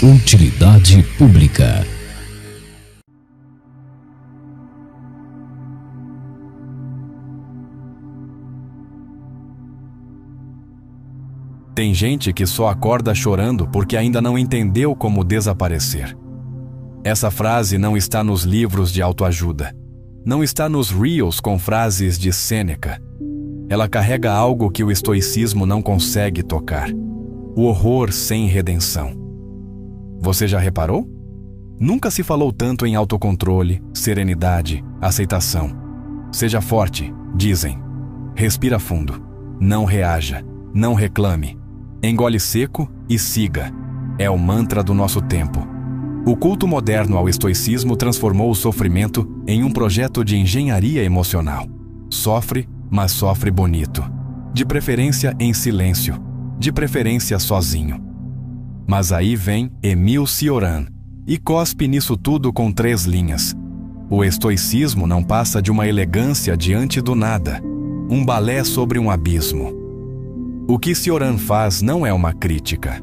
Utilidade pública. Tem gente que só acorda chorando porque ainda não entendeu como desaparecer. Essa frase não está nos livros de autoajuda. Não está nos reels com frases de Sêneca. Ela carrega algo que o estoicismo não consegue tocar. O horror sem redenção. Você já reparou? Nunca se falou tanto em autocontrole, serenidade, aceitação. Seja forte, dizem. Respira fundo. Não reaja. Não reclame. Engole seco e siga. É o mantra do nosso tempo. O culto moderno ao estoicismo transformou o sofrimento em um projeto de engenharia emocional. Sofre, mas sofre bonito. De preferência em silêncio. De preferência sozinho. Mas aí vem Émile Cioran e cospe nisso tudo com 3 linhas. O estoicismo não passa de uma elegância diante do nada. Um balé sobre um abismo. O que Cioran faz não é uma crítica,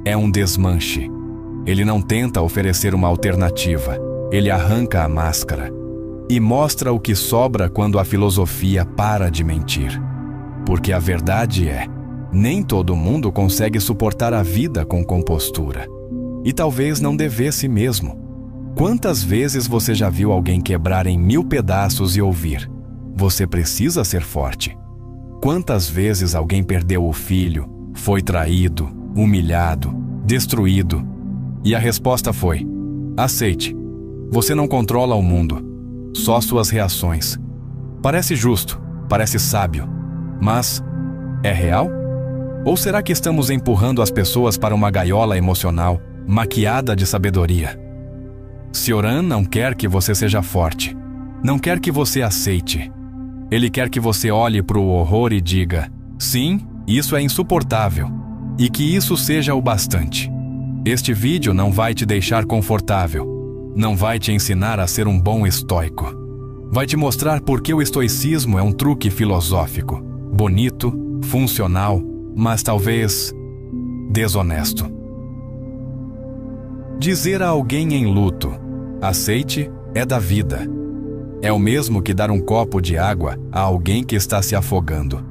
é um desmanche. Ele não tenta oferecer uma alternativa, ele arranca a máscara e mostra o que sobra quando a filosofia para de mentir. Porque a verdade é, nem todo mundo consegue suportar a vida com compostura. E talvez não devesse mesmo. Quantas vezes você já viu alguém quebrar em 1000 pedaços e ouvir: você precisa ser forte? Quantas vezes alguém perdeu o filho, foi traído, humilhado, destruído? E a resposta foi: aceite. Você não controla o mundo, só suas reações. Parece justo, parece sábio, mas é real? Ou será que estamos empurrando as pessoas para uma gaiola emocional, maquiada de sabedoria? Cioran não quer que você seja forte, não quer que você aceite. Ele quer que você olhe para o horror e diga: sim, isso é insuportável, e que isso seja o bastante. Este vídeo não vai te deixar confortável, não vai te ensinar a ser um bom estoico. Vai te mostrar por que o estoicismo é um truque filosófico, bonito, funcional, mas talvez desonesto. Dizer a alguém em luto: aceite, é da vida. É o mesmo que dar um copo de água a alguém que está se afogando.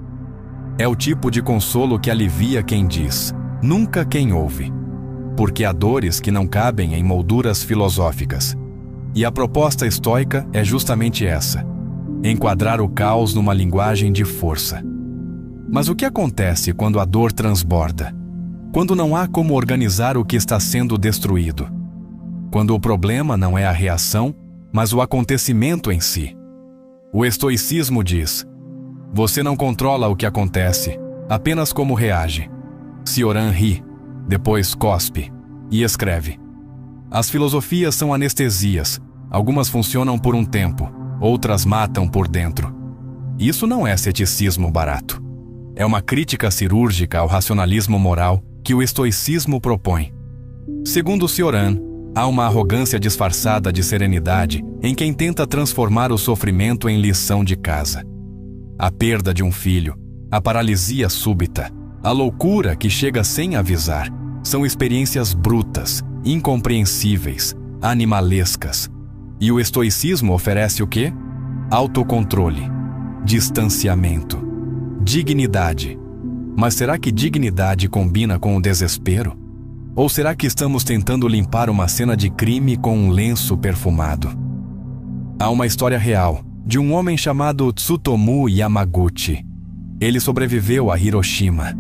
É o tipo de consolo que alivia quem diz, nunca quem ouve. Porque há dores que não cabem em molduras filosóficas. E a proposta estoica é justamente essa: enquadrar o caos numa linguagem de força. Mas o que acontece quando a dor transborda? Quando não há como organizar o que está sendo destruído? Quando o problema não é a reação, mas o acontecimento em si. O estoicismo diz: você não controla o que acontece, apenas como reage. Cioran ri, depois cospe e escreve: as filosofias são anestesias, algumas funcionam por um tempo, outras matam por dentro. Isso não é ceticismo barato. É uma crítica cirúrgica ao racionalismo moral que o estoicismo propõe. Segundo Cioran, há uma arrogância disfarçada de serenidade em quem tenta transformar o sofrimento em lição de casa. A perda de um filho, a paralisia súbita, a loucura que chega sem avisar, são experiências brutas, incompreensíveis, animalescas. E o estoicismo oferece o quê? Autocontrole, distanciamento, dignidade. Mas será que dignidade combina com o desespero? Ou será que estamos tentando limpar uma cena de crime com um lenço perfumado? Há uma história real de um homem chamado Tsutomu Yamaguchi. Ele sobreviveu a Hiroshima.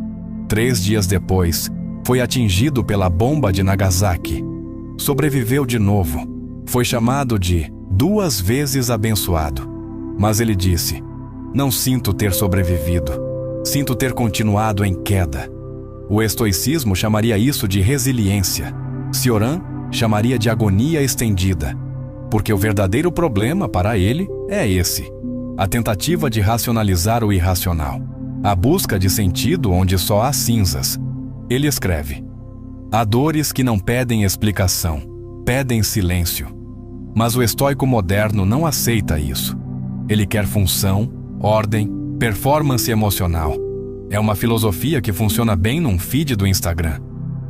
3 dias depois, foi atingido pela bomba de Nagasaki. Sobreviveu de novo. Foi chamado de 2 vezes abençoado. Mas ele disse: não sinto ter sobrevivido. Sinto ter continuado em queda. O estoicismo chamaria isso de resiliência. Cioran chamaria de agonia estendida. Porque o verdadeiro problema para ele é esse: a tentativa de racionalizar o irracional. A busca de sentido onde só há cinzas. Ele escreve: há dores que não pedem explicação, pedem silêncio. Mas o estoico moderno não aceita isso. Ele quer função, ordem, performance emocional. É uma filosofia que funciona bem num feed do Instagram.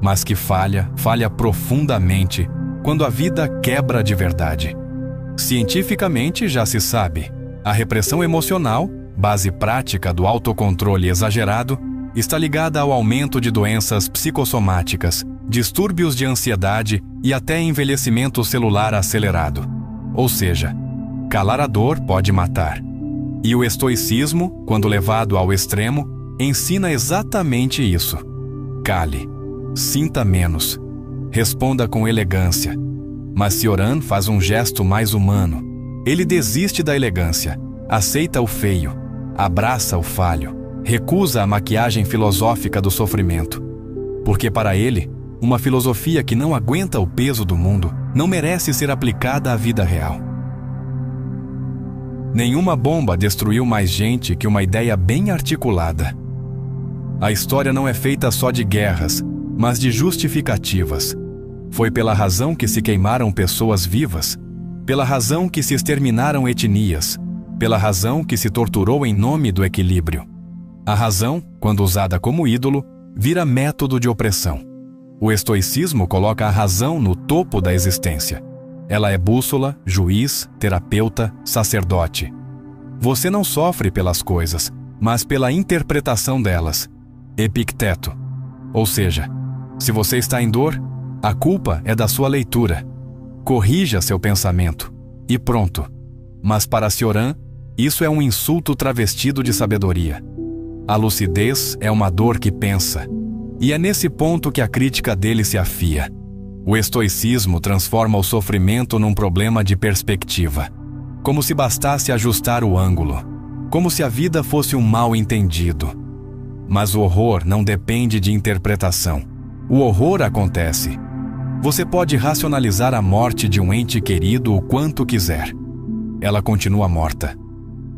mas que falha profundamente quando a vida quebra de verdade. Cientificamente já se sabe, a repressão emocional, base prática do autocontrole exagerado, está ligada ao aumento de doenças psicossomáticas, distúrbios de ansiedade e até envelhecimento celular acelerado. Ou seja, calar a dor pode matar. E o estoicismo, quando levado ao extremo, ensina exatamente isso. Cale, sinta menos, responda com elegância. Mas Cioran faz um gesto mais humano. Ele desiste da elegância, aceita o feio, abraça o falho, recusa a maquiagem filosófica do sofrimento. Porque para ele, uma filosofia que não aguenta o peso do mundo não merece ser aplicada à vida real. Nenhuma bomba destruiu mais gente que uma ideia bem articulada. A história não é feita só de guerras, mas de justificativas. Foi pela razão que se queimaram pessoas vivas, pela razão que se exterminaram etnias, pela razão que se torturou em nome do equilíbrio. A razão, quando usada como ídolo, vira método de opressão. O estoicismo coloca a razão no topo da existência. Ela é bússola, juiz, terapeuta, sacerdote. Você não sofre pelas coisas, mas pela interpretação delas. Epicteto. Ou seja, se você está em dor, a culpa é da sua leitura. Corrija seu pensamento. E pronto. Mas para Cioran, isso é um insulto travestido de sabedoria. A lucidez é uma dor que pensa. E é nesse ponto que a crítica dele se afia. O estoicismo transforma o sofrimento num problema de perspectiva. Como se bastasse ajustar o ângulo. Como se a vida fosse um mal-entendido. Mas o horror não depende de interpretação. O horror acontece. Você pode racionalizar a morte de um ente querido o quanto quiser. Ela continua morta.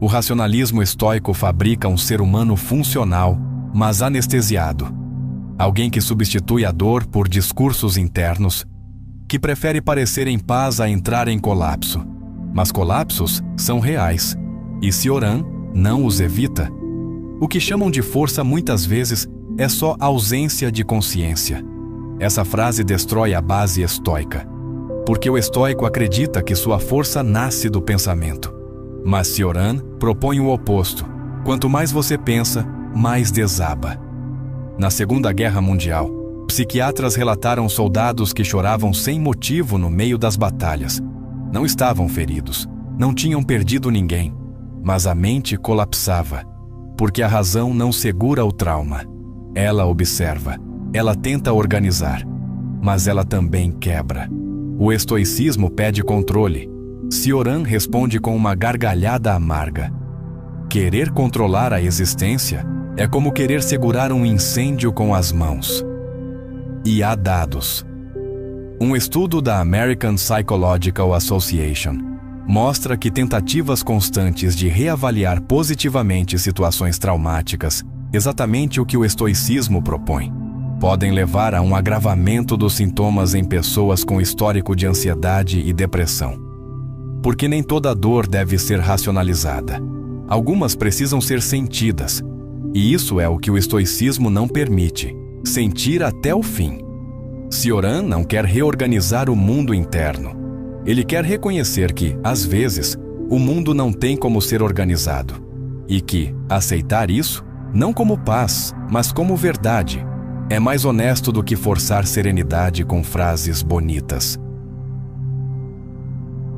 O racionalismo estoico fabrica um ser humano funcional, mas anestesiado. Alguém que substitui a dor por discursos internos, que prefere parecer em paz a entrar em colapso. Mas colapsos são reais, e Cioran não os evita. O que chamam de força muitas vezes é só ausência de consciência. Essa frase destrói a base estoica, porque o estoico acredita que sua força nasce do pensamento. Mas Cioran propõe o oposto. Quanto mais você pensa, mais desaba. Na Segunda Guerra Mundial, psiquiatras relataram soldados que choravam sem motivo no meio das batalhas. Não estavam feridos, não tinham perdido ninguém, mas a mente colapsava, porque a razão não segura o trauma. Ela observa, ela tenta organizar, mas ela também quebra. O estoicismo pede controle. Cioran responde com uma gargalhada amarga. Querer controlar a existência é como querer segurar um incêndio com as mãos. E há dados. Um estudo da American Psychological Association mostra que tentativas constantes de reavaliar positivamente situações traumáticas, exatamente o que o estoicismo propõe, podem levar a um agravamento dos sintomas em pessoas com histórico de ansiedade e depressão. Porque nem toda dor deve ser racionalizada. Algumas precisam ser sentidas. E isso é o que o estoicismo não permite, sentir até o fim. Cioran não quer reorganizar o mundo interno. Ele quer reconhecer que, às vezes, o mundo não tem como ser organizado. E que aceitar isso, não como paz, mas como verdade, é mais honesto do que forçar serenidade com frases bonitas.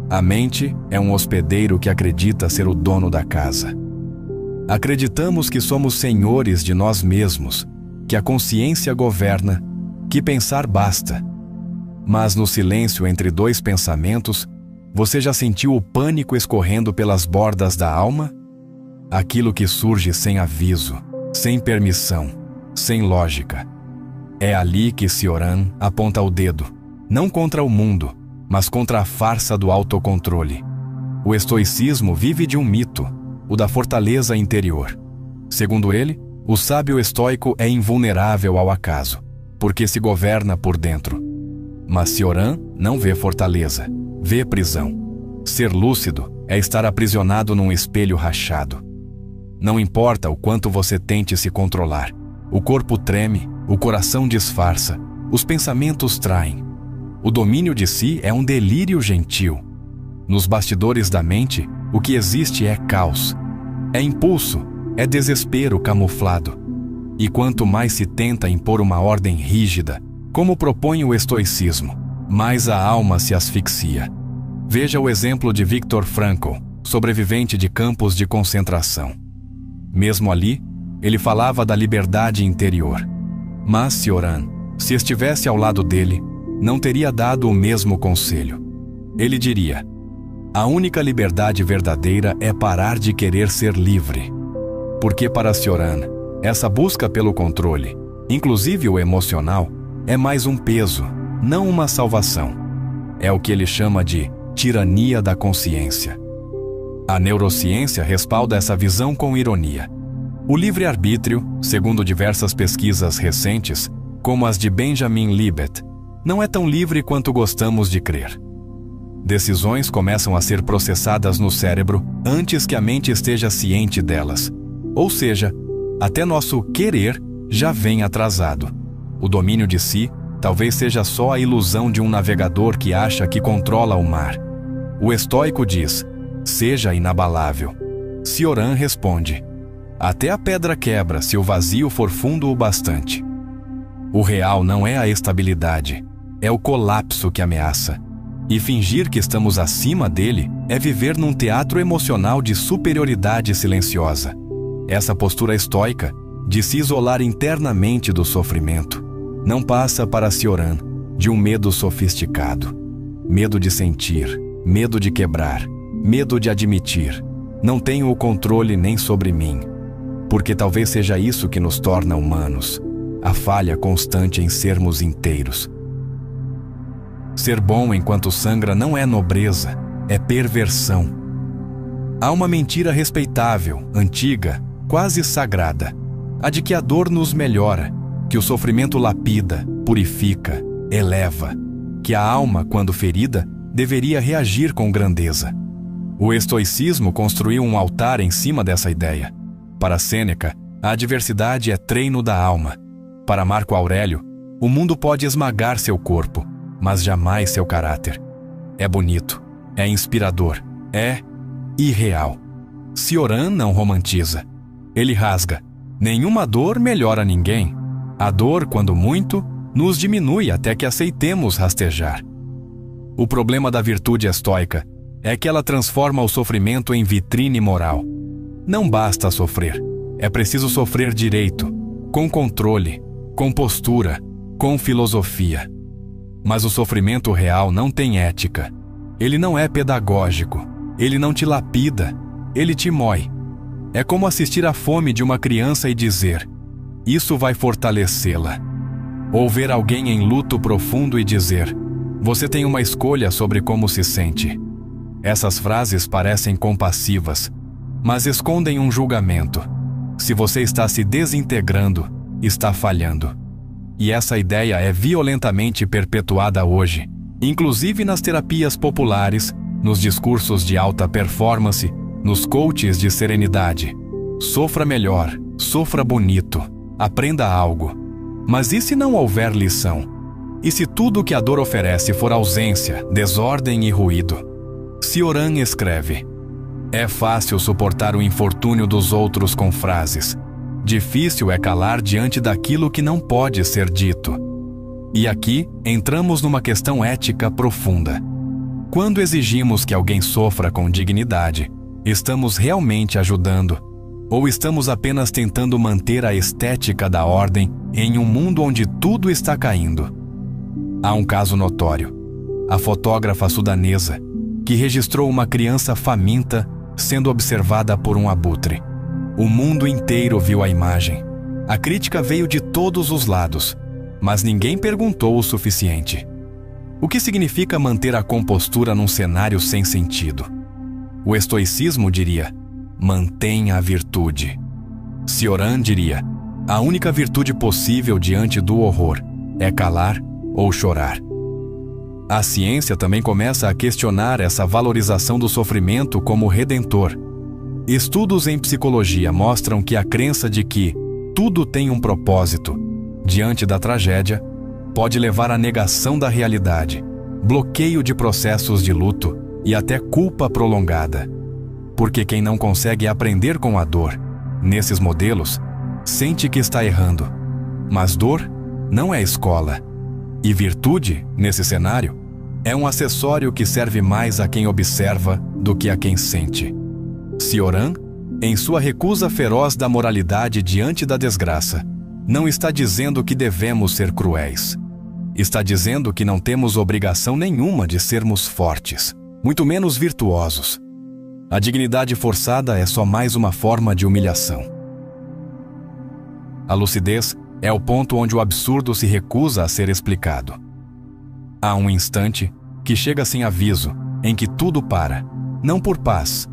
A mente é um hospedeiro que acredita ser o dono da casa. Acreditamos que somos senhores de nós mesmos, que a consciência governa, que pensar basta. Mas no silêncio entre dois pensamentos, você já sentiu o pânico escorrendo pelas bordas da alma? Aquilo que surge sem aviso, sem permissão, sem lógica. É ali que Cioran aponta o dedo, não contra o mundo, mas contra a farsa do autocontrole. O estoicismo vive de um mito, o da fortaleza interior. Segundo ele, o sábio estoico é invulnerável ao acaso, porque se governa por dentro. Mas Cioran não vê fortaleza, vê prisão. Ser lúcido é estar aprisionado num espelho rachado. Não importa o quanto você tente se controlar, o corpo treme, o coração disfarça, Os pensamentos traem. O domínio de si é um delírio gentil. Nos bastidores da mente, o que existe é caos. É impulso, é desespero camuflado. E quanto mais se tenta impor uma ordem rígida, como propõe o estoicismo, mais a alma se asfixia. Veja o exemplo de Viktor Frankl, sobrevivente de campos de concentração. Mesmo ali, ele falava da liberdade interior. Mas Cioran, se estivesse ao lado dele, não teria dado o mesmo conselho. Ele diria: a única liberdade verdadeira é parar de querer ser livre. Porque para Cioran, essa busca pelo controle, inclusive o emocional, é mais um peso, não uma salvação. É o que ele chama de tirania da consciência. A neurociência respalda essa visão com ironia. O livre-arbítrio, segundo diversas pesquisas recentes, como as de Benjamin Libet, não é tão livre quanto gostamos de crer. Decisões começam a ser processadas no cérebro antes que a mente esteja ciente delas. Ou seja, até nosso querer já vem atrasado. O domínio de si talvez seja só a ilusão de um navegador que acha que controla o mar. O estoico diz: seja inabalável. Cioran responde: até a pedra quebra se o vazio for fundo o bastante. O real não é a estabilidade, é o colapso que ameaça. E fingir que estamos acima dele é viver num teatro emocional de superioridade silenciosa. Essa postura estoica, de se isolar internamente do sofrimento, não passa para Cioran de um medo sofisticado. Medo de sentir, medo de quebrar, medo de admitir: não tenho o controle nem sobre mim. Porque talvez seja isso que nos torna humanos, a falha constante em sermos inteiros. Ser bom enquanto sangra não é nobreza, é perversão. Há uma mentira respeitável, antiga, quase sagrada, a de que a dor nos melhora, que o sofrimento lapida, purifica, eleva, que a alma, quando ferida, deveria reagir com grandeza. O estoicismo construiu um altar em cima dessa ideia. Para Sêneca, a adversidade é treino da alma. Para Marco Aurélio, o mundo pode esmagar seu corpo, mas jamais seu caráter. É bonito, é inspirador, é irreal. Cioran não romantiza. Ele rasga: nenhuma dor melhora ninguém. A dor, quando muito, nos diminui até que aceitemos rastejar. O problema da virtude estoica é que ela transforma o sofrimento em vitrine moral. Não basta sofrer, é preciso sofrer direito, com controle, com postura, com filosofia. Mas o sofrimento real não tem ética. Ele não é pedagógico, ele não te lapida, ele te mói. É como assistir à fome de uma criança e dizer: isso vai fortalecê-la. Ou ver alguém em luto profundo e dizer: você tem uma escolha sobre como se sente. Essas frases parecem compassivas, mas escondem um julgamento. Se você está se desintegrando, está falhando. E essa ideia é violentamente perpetuada hoje, inclusive nas terapias populares, nos discursos de alta performance, nos coaches de serenidade. Sofra melhor, sofra bonito, aprenda algo. Mas e se não houver lição? E se tudo que a dor oferece for ausência, desordem e ruído? Cioran escreve: é fácil suportar o infortúnio dos outros com frases. Difícil é calar diante daquilo que não pode ser dito. E aqui entramos numa questão ética profunda. Quando exigimos que alguém sofra com dignidade, estamos realmente ajudando? Ou estamos apenas tentando manter a estética da ordem em um mundo onde tudo está caindo? Há um caso notório. A fotógrafa sudanesa, que registrou uma criança faminta sendo observada por um abutre. O mundo inteiro viu a imagem. A crítica veio de todos os lados, mas ninguém perguntou o suficiente. O que significa manter a compostura num cenário sem sentido? O estoicismo diria: mantenha a virtude. Cioran diria: a única virtude possível diante do horror é calar ou chorar. A ciência também começa a questionar essa valorização do sofrimento como redentor. Estudos em psicologia mostram que a crença de que tudo tem um propósito diante da tragédia pode levar à negação da realidade, bloqueio de processos de luto e até culpa prolongada. Porque quem não consegue aprender com a dor, nesses modelos, sente que está errando. Mas dor não é escola. E virtude, nesse cenário, é um acessório que serve mais a quem observa do que a quem sente. Cioran, em sua recusa feroz da moralidade diante da desgraça, não está dizendo que devemos ser cruéis. Está dizendo que não temos obrigação nenhuma de sermos fortes, muito menos virtuosos. A dignidade forçada é só mais uma forma de humilhação. A lucidez é o ponto onde o absurdo se recusa a ser explicado. Há um instante que chega sem aviso, em que tudo para, não por paz,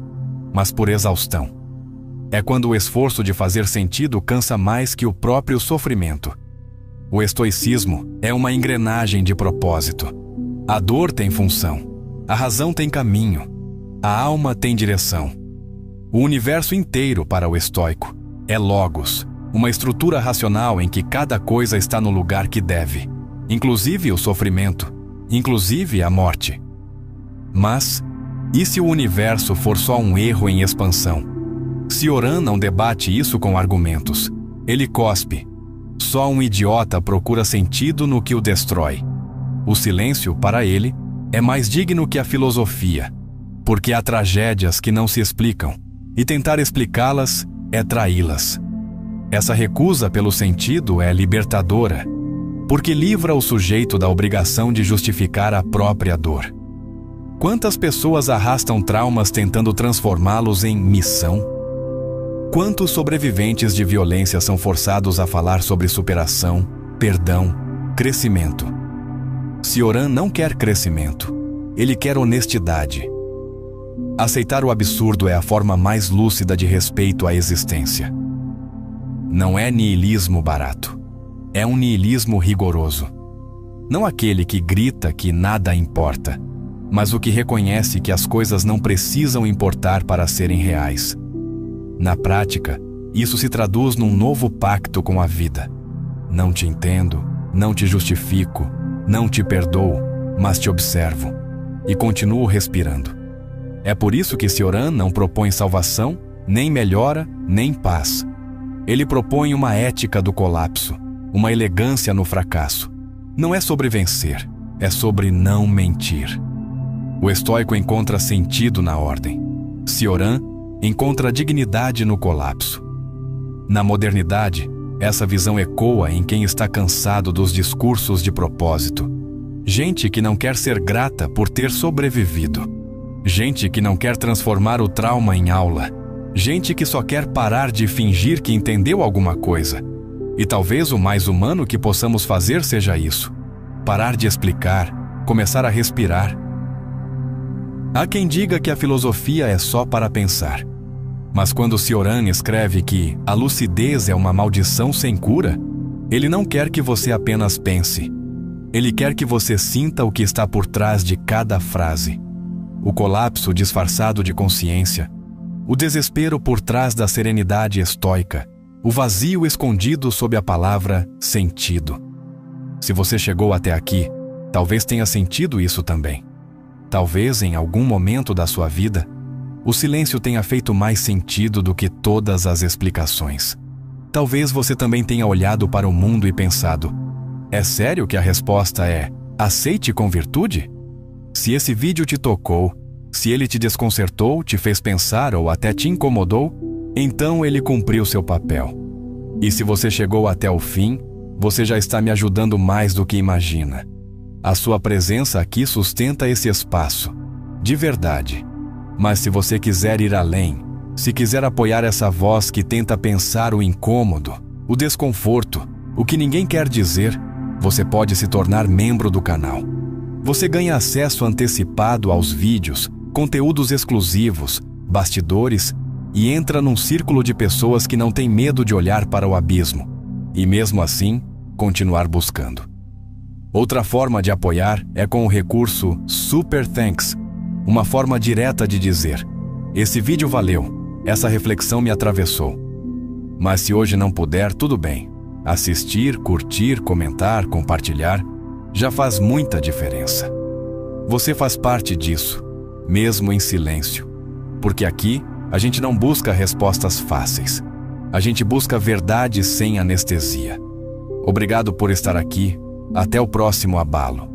mas por exaustão. É quando o esforço de fazer sentido cansa mais que o próprio sofrimento. O estoicismo é uma engrenagem de propósito. A dor tem função, a razão tem caminho, a alma tem direção. O universo inteiro para o estoico é logos, uma estrutura racional em que cada coisa está no lugar que deve, inclusive o sofrimento, inclusive a morte. Mas, e se o universo for só um erro em expansão? Cioran não debate isso com argumentos. Ele cospe. Só um idiota procura sentido no que o destrói. O silêncio, para ele, é mais digno que a filosofia, porque há tragédias que não se explicam, e tentar explicá-las é traí-las. Essa recusa pelo sentido é libertadora, porque livra o sujeito da obrigação de justificar a própria dor. Quantas pessoas arrastam traumas tentando transformá-los em missão? Quantos sobreviventes de violência são forçados a falar sobre superação, perdão, crescimento? Cioran não quer crescimento, ele quer honestidade. Aceitar o absurdo é a forma mais lúcida de respeito à existência. Não é niilismo barato, é um niilismo rigoroso. Não aquele que grita que nada importa, mas o que reconhece que as coisas não precisam importar para serem reais. Na prática, isso se traduz num novo pacto com a vida. Não te entendo, não te justifico, não te perdoo, mas te observo e continuo respirando. É por isso que Cioran não propõe salvação, nem melhora, nem paz. Ele propõe uma ética do colapso, uma elegância no fracasso. Não é sobre vencer, é sobre não mentir. O estoico encontra sentido na ordem. Cioran encontra dignidade no colapso. Na modernidade, essa visão ecoa em quem está cansado dos discursos de propósito. Gente que não quer ser grata por ter sobrevivido. Gente que não quer transformar o trauma em aula. Gente que só quer parar de fingir que entendeu alguma coisa. E talvez o mais humano que possamos fazer seja isso. Parar de explicar, começar a respirar. Há quem diga que a filosofia é só para pensar. Mas quando Cioran escreve que a lucidez é uma maldição sem cura, ele não quer que você apenas pense. Ele quer que você sinta o que está por trás de cada frase. O colapso disfarçado de consciência, o desespero por trás da serenidade estoica, o vazio escondido sob a palavra sentido. Se você chegou até aqui, talvez tenha sentido isso também. Talvez, em algum momento da sua vida, o silêncio tenha feito mais sentido do que todas as explicações. Talvez você também tenha olhado para o mundo e pensado: é sério que a resposta é aceite com virtude? Se esse vídeo te tocou, se ele te desconcertou, te fez pensar ou até te incomodou, então ele cumpriu seu papel. E se você chegou até o fim, você já está me ajudando mais do que imagina. A sua presença aqui sustenta esse espaço, de verdade. Mas se você quiser ir além, se quiser apoiar essa voz que tenta pensar o incômodo, o desconforto, o que ninguém quer dizer, você pode se tornar membro do canal. Você ganha acesso antecipado aos vídeos, conteúdos exclusivos, bastidores e entra num círculo de pessoas que não têm medo de olhar para o abismo e, mesmo assim, continuar buscando. Outra forma de apoiar é com o recurso Super Thanks, uma forma direta de dizer: esse vídeo valeu, essa reflexão me atravessou. Mas se hoje não puder, tudo bem. Assistir, curtir, comentar, compartilhar já faz muita diferença. Você faz parte disso, mesmo em silêncio, porque aqui a gente não busca respostas fáceis. A gente busca verdade sem anestesia. Obrigado por estar aqui. Até o próximo abalo.